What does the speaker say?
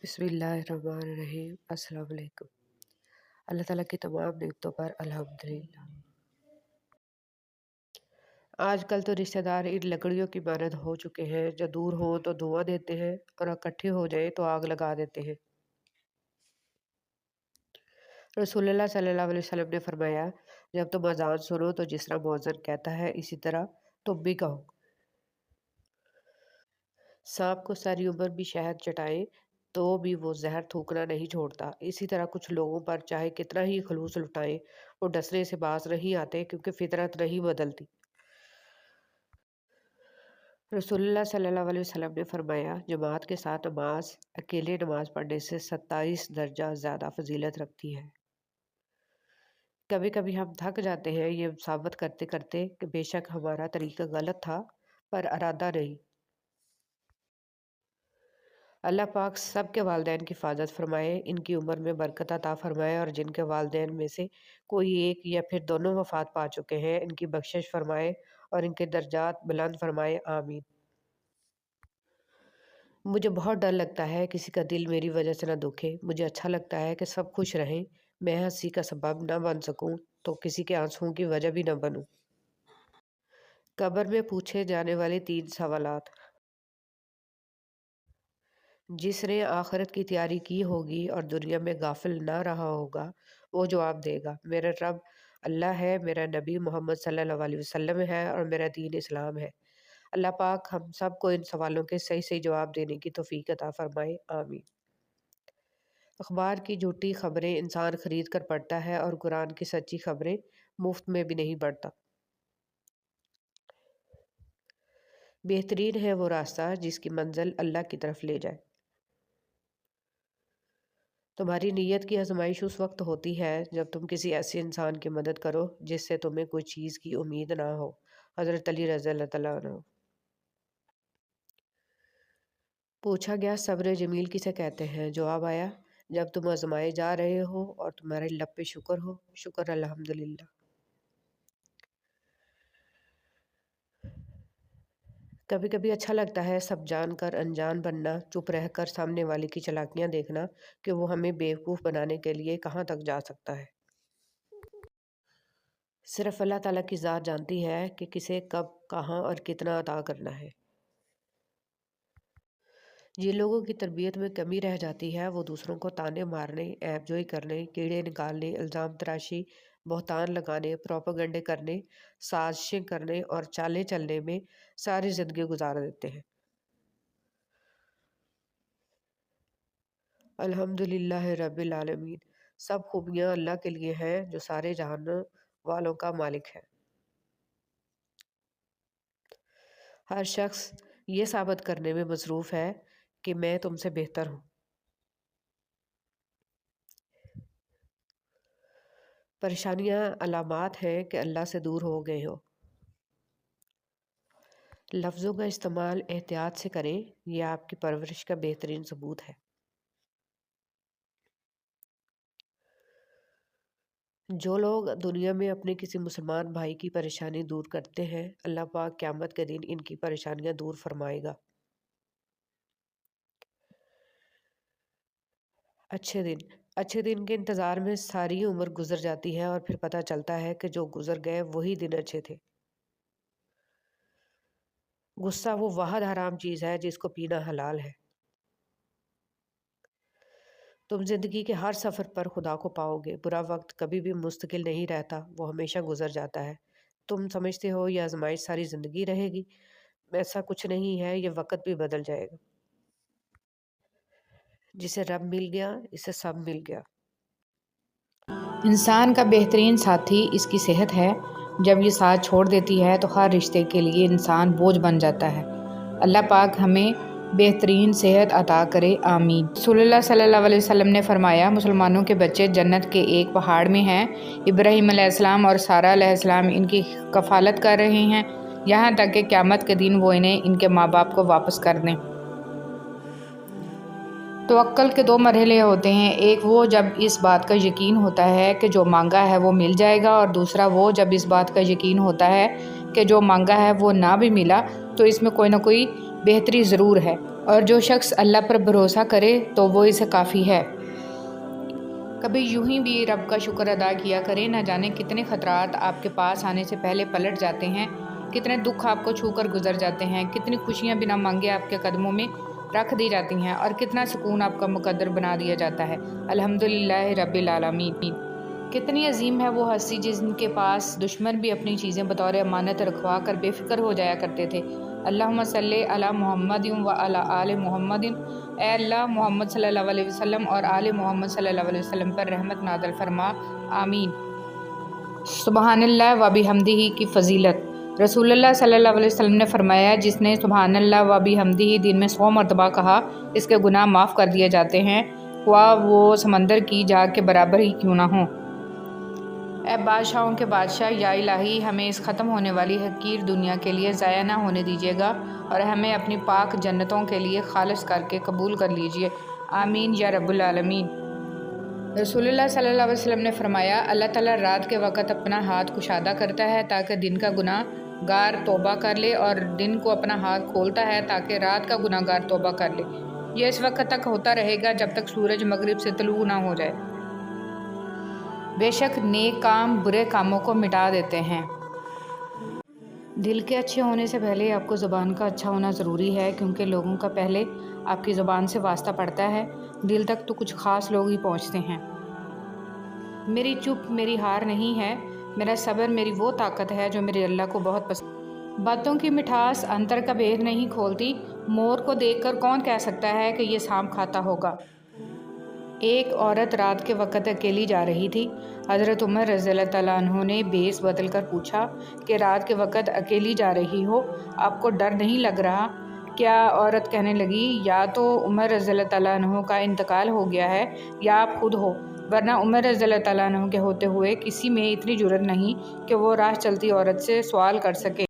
बिस्मिल्लाहिर्रहमानिर्रहीम। अस्सलाम वालेकुम। अल्लाह ताला की तमाम नेमतों पर अल्हम्दुलिल्लाह। आजकल तो रिश्तेदार इन लकड़ियों की मानद हो चुके हैं, जो दूर हो तो धुआं देते हैं और इकट्ठे हो जाए तो आग लगा देते हैं। रसूलुल्लाह सल्लल्लाहु अलैहि वसल्लम ने फरमाया, जब तुम अजान सुनो तो जिस तरह मुअज्जिन कहता है इसी तरह तुम भी कहो। सांप को सारी उम्र भी शहद चटाएं तो भी वो जहर थूकना नहीं छोड़ता। इसी तरह कुछ लोगों पर चाहे कितना ही खलूस लुटाएं, वो डसने से बाज नहीं आते, क्योंकि फितरत नहीं बदलती। रसूलुल्लाह सल्लल्लाहु अलैहि वसल्लम ने फरमाया, जमात के साथ नमाज अकेले नमाज पढ़ने से 27 दर्जा ज़्यादा फजीलत रखती है। कभी कभी हम थक जाते हैं ये साबित करते करते कि बेशक हमारा तरीका गलत था, पर इरादा नहीं। अल्लाह पाक सब के वालिदैन की हिफाजत फरमाए, इनकी उम्र में बरकत अता फरमाए, और जिनके वालिदैन में से कोई एक या फिर दोनों वफात पा चुके हैं, इनकी बख्शिश फरमाए और इनके दर्जात बुलंद फरमाए। आमीन। मुझे बहुत डर लगता है किसी का दिल मेरी वजह से ना दुखे। मुझे अच्छा लगता है कि सब खुश रहें। मैं हंसी का सबब ना बन सकूं तो किसी के आंसुओं की वजह भी ना बनूं। कब्र में पूछे जाने वाले 3 सवालात। जिसने आखिरत की तैयारी की होगी और दुनिया में गाफिल ना रहा होगा, वो जवाब देगा, मेरा रब अल्लाह है, मेरा नबी मोहम्मद सल्लल्लाहु अलैहि वसल्लम है और मेरा दीन इस्लाम है। अल्लाह पाक हम सब को इन सवालों के सही सही जवाब देने की तौफीक अता फरमाए। आमीन। अखबार की झूठी खबरें इंसान खरीद कर पढ़ता है और कुरान की सच्ची खबरें मुफ्त में भी नहीं पढ़ता। बेहतरीन है वो रास्ता जिसकी मंजिल अल्लाह की तरफ ले जाए। तुम्हारी नीयत की आजमाइश उस वक्त होती है जब तुम किसी ऐसे इंसान की मदद करो जिससे तुम्हें कोई चीज़ की उम्मीद ना हो। हज़रत अली रज़ी अल्लाह तआला अन्हु। पूछा गया, सब्र जमील किसे कहते हैं? जवाब आया, जब तुम आजमाए जा रहे हो और तुम्हारे लब पे शुक्र हो, शुक्र अल्हम्दुलिल्लाह। कभी कभी अच्छा लगता है सब जानकर अनजान बनना, चुप रहकर सामने वाले की चालाकियां देखना कि वो हमें बेवकूफ़ बनाने के लिए कहाँ तक जा सकता है। सिर्फ अल्लाह ताला की ज़ात जानती है कि किसे कब कहाँ और कितना अता करना है। जिन लोगों की तरबियत में कमी रह जाती है वो दूसरों को ताने मारने, ऐबजोई करने, कीड़े निकालने, इल्ज़ाम तराशी, बहतान लगाने, प्रोपेगंडे करने, साजिशें करने और चालें चलने में सारी ज़िंदगी गुजार देते हैं। अल्हम्दुलिल्लाह रब्बिल आलमीन। सब खूबियाँ अल्लाह के लिए हैं जो सारे जहान वालों का मालिक है। हर शख्स ये साबित करने में मसरूफ़ है कि मैं तुमसे बेहतर हूँ। परेशानियाँ अलामात हैं कि अल्लाह से दूर हो गए हो। लफ्ज़ों का इस्तेमाल एहतियात से करें, यह आपकी परवरिश का बेहतरीन सबूत है। जो लोग दुनिया में अपने किसी मुसलमान भाई की परेशानी दूर करते हैं, अल्लाह पाक क़यामत के दिन इनकी परेशानियां दूर फरमाएगा। अच्छे दिन के इंतज़ार में सारी उम्र गुजर जाती है और फिर पता चलता है कि जो गुजर गए वही दिन अच्छे थे। गुस्सा वो वाहद हराम चीज़ है जिसको पीना हलाल है। तुम जिंदगी के हर सफ़र पर खुदा को पाओगे। बुरा वक्त कभी भी मुस्तकिल नहीं रहता, वो हमेशा गुजर जाता है। तुम समझते हो ये आजमाइश सारी ज़िंदगी रहेगी, ऐसा कुछ नहीं है, ये वक्त भी बदल जाएगा। जिसे रब मिल गया, इसे सब मिल गया। इंसान का बेहतरीन साथी इसकी सेहत है। जब ये साथ छोड़ देती है तो हर रिश्ते के लिए इंसान बोझ बन जाता है। अल्लाह पाक हमें बेहतरीन सेहत अता करे। आमीन। रसूलुल्लाह सल्लल्लाहु अलैहि वसल्लम ने फरमाया, मुसलमानों के बच्चे जन्नत के एक पहाड़ में हैं। इब्राहीम अलैहिस्सलाम और सारा अलैहिस्सलाम इनकी कफ़ालत कर रहे हैं, यहाँ तक कि क़यामत के दिन वो इन्हें इनके माँ बाप को वापस कर दें। तवक्कुल के 2 मरहले होते हैं। एक वो जब इस बात का यकीन होता है कि जो मांगा है वो मिल जाएगा, और दूसरा वो जब इस बात का यकीन होता है कि जो मांगा है वो ना भी मिला तो इसमें कोई ना कोई बेहतरी ज़रूर है। اور جو شخص اللہ پر بھروسہ کرے تو وہ اسے کافی ہے۔ کبھی یوں ہی بھی رب کا شکر ادا کیا کرے، نہ جانے کتنے خطرات آپ کے پاس آنے سے پہلے پلٹ جاتے ہیں، کتنے دکھ آپ کو چھو کر گزر جاتے ہیں، کتنی خوشیاں بنا مانگے آپ کے قدموں میں رکھ دی جاتی ہیں، اور کتنا سکون آپ کا مقدر بنا دیا جاتا ہے۔ الحمدللہ رب العالمین۔ کتنی عظیم ہے وہ ہستی جن کے پاس دشمن بھی اپنی چیزیں بطور امانت رکھوا کر بے فکر ہو جایا کرتے تھے۔ اللہم صلی علی محمد و علی آل محمد۔ اے اللہ، محمد صلی اللہ علیہ وسلم اور آل محمد صلی اللہ علیہ وسلم پر رحمت نازل فرما، آمین۔ سبحان اللہ و بحمدہ کی فضیلت۔ رسول اللہ صلی اللہ علیہ وسلم نے فرمایا، جس نے سبحان اللہ و بحمدہ دن میں 100 مرتبہ کہا، اس کے گناہ معاف کر دیے جاتے ہیں، خواہ وہ سمندر کی جاگ کے برابر ہی کیوں نہ ہوں۔ اے بادشاہوں کے بادشاہ، یا الہی، ہمیں اس ختم ہونے والی حقیر دنیا کے لیے ضائع نہ ہونے دیجیے گا، اور ہمیں اپنی پاک جنتوں کے لیے خالص کر کے قبول کر لیجیے، آمین یا رب العالمین۔ رسول اللہ صلی اللہ علیہ وسلم نے فرمایا، اللہ تعالیٰ رات کے وقت اپنا ہاتھ کشادہ کرتا ہے تاکہ دن کا گناہ گار توبہ کر لے، اور دن کو اپنا ہاتھ کھولتا ہے تاکہ رات کا گناہ گار توبہ کر لے۔ یہ اس وقت تک ہوتا رہے گا جب تک سورج مغرب سے طلوع نہ ہو جائے۔ بے شک نیک کام برے کاموں کو مٹا دیتے ہیں۔ دل کے اچھے ہونے سے پہلے آپ کو زبان کا اچھا ہونا ضروری ہے، کیونکہ لوگوں کا پہلے آپ کی زبان سے واسطہ پڑتا ہے، دل تک تو کچھ خاص لوگ ہی پہنچتے ہیں۔ میری چپ میری ہار نہیں ہے، میرا صبر میری وہ طاقت ہے جو میرے اللہ کو بہت پسند۔ باتوں کی مٹھاس انتر کا بھید نہیں کھولتی، مور کو دیکھ کر کون کہہ سکتا ہے کہ یہ سانپ کھاتا ہوگا۔ ایک عورت رات کے وقت اکیلی جا رہی تھی۔ حضرت عمر رضی اللہ تعالیٰ عنہ نے بھیس بدل کر پوچھا کہ رات کے وقت اکیلی جا رہی ہو، آپ کو ڈر نہیں لگ رہا کیا؟ عورت کہنے لگی، یا تو عمر رضی اللہ تعالیٰ عنہ کا انتقال ہو گیا ہے یا آپ خود ہو، ورنہ عمر رضی اللہ تعالیٰ عنہ کے ہوتے ہوئے کسی میں اتنی جرأت نہیں کہ وہ راہ چلتی عورت سے سوال کر سکے۔